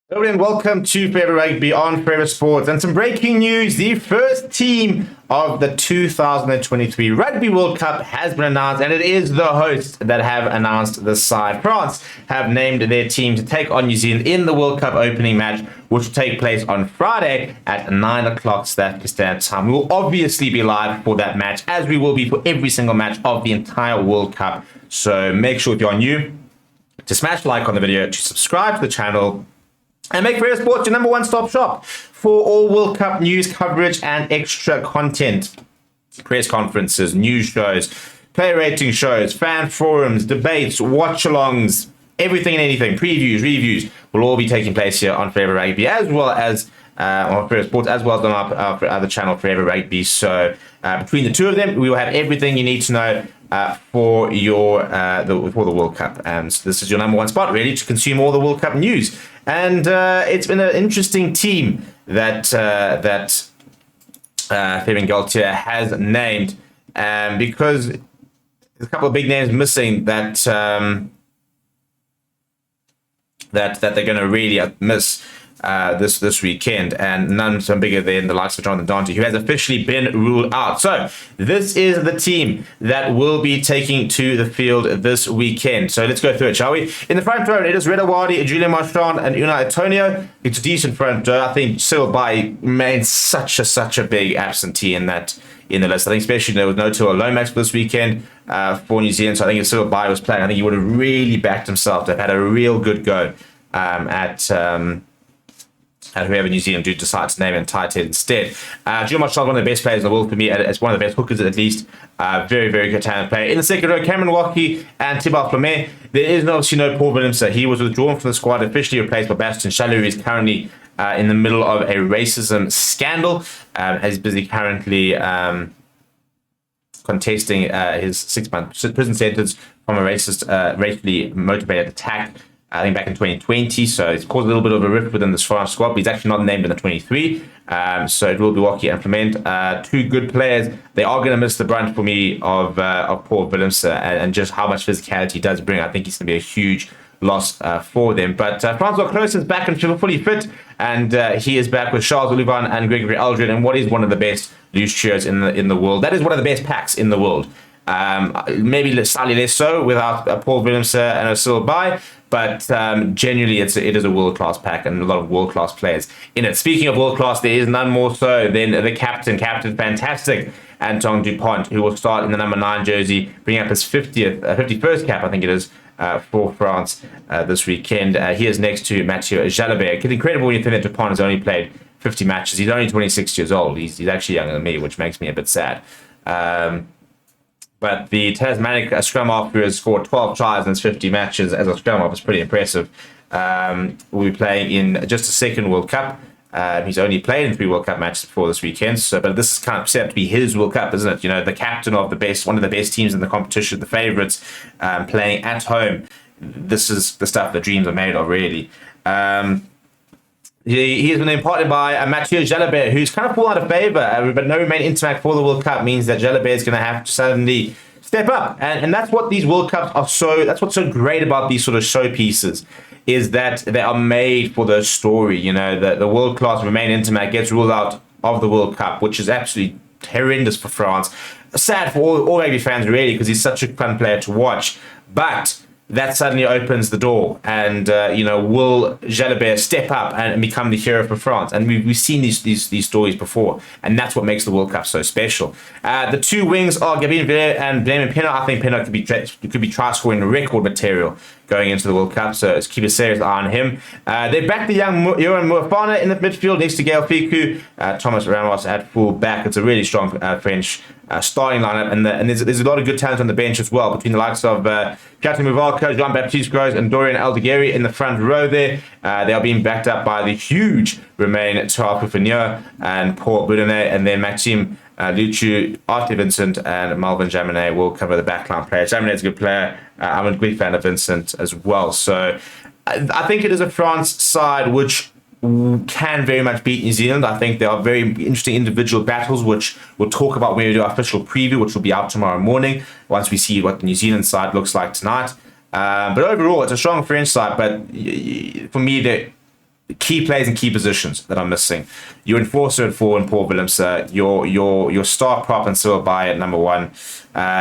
Hello and welcome to Forever Rugby on Forever Sports. And some breaking news. The first team of the 2023 Rugby World Cup has been announced, and it is the hosts that have announced the side. France have named their team to take on New Zealand in the World Cup opening match, which will take place on Friday at 9 o'clock South African Standard Time. We will obviously be live for that match, as we will be for every single match of the entire World Cup. So make sure if you're new to smash like on the video, to subscribe to the channel, and make Forever Sports your number one stop shop for all World Cup news coverage and extra content. Press conferences, news shows, player rating shows, fan forums, debates, watch-alongs, everything and anything, previews, reviews, will all be taking place here on Forever Rugby, as well as on Forever Sports, as well as on our other channel, Forever Rugby. So between the two of them, we will have everything you need to know for the World Cup. So this is your number one spot, really, to consume all the World Cup news. And it's been an interesting team that Fabian Galtier has named, because there's a couple of big names missing that they're going to really miss this weekend, and none so bigger than the likes of DANTY, who has officially been ruled out. So this is the team that will be taking to the field this weekend. So let's go through it, shall we? In the front row, it is Reda Wadi, Julian Marchand, and Unai Antonio. It's a decent front row. I think Cyril Bailly remains such a big absentee in the list. I think especially there was no Tua Lomax for this weekend for New Zealand. So I think if Cyril Bailly was playing, I think he would have really backed himself to have had a real good go at whoever New Zealand do decide to name and tight head instead. Julian Marchand, one of the best players in the world for me, as one of the best hookers at least. Very good talent player. In the second row, Cameron Wacky and Thibaut Flamé. There is obviously no Paul Willemse. He was withdrawn from the squad, officially replaced by Bastien Chalou, who is currently in the middle of a racism scandal, as he's busy currently contesting his 6-month prison sentence from a racially motivated attack, I think back in 2020, so it's caused a little bit of a rift within this France squad, but he's actually not named in the 23. So it will be Wacky and Clement, two good players. They are going to miss the brunt for me of Paul Willemse and just how much physicality he does bring. I think he's going to be a huge loss for them. But Francois Klose is back and fully fit, and he is back with Charles Olivan and Gregory Aldred, and what is one of the best loose trios in the world. That is one of the best packs in the world. Maybe slightly less so without Paul Willemse and Cyril Bailly, but genuinely it is a world-class pack and a lot of world-class players in it. Speaking of world-class, there is none more so than the captain fantastic Antoine Dupont, who will start in the number 9 jersey, bringing up his 51st cap, I think it is, for France this weekend. He is next to Mathieu Jalabert. It's incredible when you think that Dupont has only played 50 matches. He's only 26 years old. He's actually younger than me, which makes me a bit sad. But the Tasmanic scrum half, who has scored 12 tries in his 50 matches as a scrum half, is pretty impressive. Will be playing in just a second World Cup. He's only played in 3 World Cup matches before this weekend. So, but this is kind of set up to be his World Cup, isn't it? You know, the captain of one of the best teams in the competition, the favourites, playing at home. This is the stuff that dreams are made of, really. He has been imparted by Mathieu Jalabert, who's kind of fallen out of favour, but no main interact for the World Cup means that Jalabert is going to have to suddenly step up. And that's what these World Cups are that's what's so great about these sort of showpieces, is that they are made for the story. You know, the world-class Romain Intermac gets ruled out of the World Cup, which is absolutely horrendous for France. Sad for all rugby fans, really, because he's such a fun player to watch. But that suddenly opens the door, and will Jalabert step up and become the hero for France? And we've seen these stories before, and that's what makes the World Cup so special. The two wings are Gabin Villiers and Blaine Pinot. I think Pinot could be try scoring record material going into the World Cup, so let's keep a serious eye on him. They backed the young Johan Moefana in the midfield next to Gael Ficou, Thomas Ramos at full back. It's a really strong French starting lineup, and there's a lot of good talent on the bench as well, between the likes of Captain Muvalka, Jean-Baptiste Gros, and Dorian Aldegheri in the front row there. They are being backed up by the huge Romain Tuapufanier and Paul Boudinot, and then Maxime Luchu, Arthur Vincent, and Melvin Jaminet will cover the backline players. Jaminet's a good player. I'm a big fan of Vincent as well. So I think it is a France side which can very much beat New Zealand. I think there are very interesting individual battles, which we'll talk about when we do our official preview, which will be out tomorrow morning, once we see what the New Zealand side looks like tonight. But overall, it's a strong French side. But for me, key players and key positions that are missing. Your enforcer at 4 and Paul Willemse, your star prop and Cyril Bayer at number 1.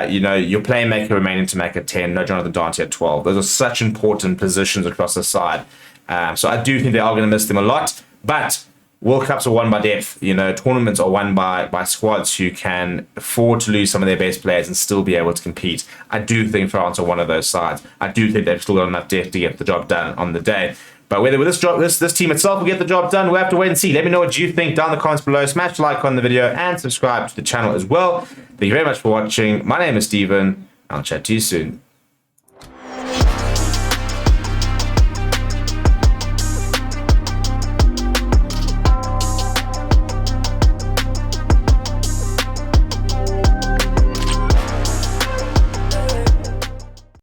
Your playmaker remaining to make at 10, no Jonathan DANTY at 12. Those are such important positions across the side. So I do think they are going to miss them a lot. But World Cups are won by depth. Tournaments are won by squads who can afford to lose some of their best players and still be able to compete. I do think France are one of those sides. I do think they've still got enough depth to get the job done on the day. But whether with this team itself will get the job done, we'll have to wait and see. Let me know what you think down in the comments below. Smash the like on the video and subscribe to the channel as well. Thank you very much for watching. My name is Steven. I'll chat to you soon.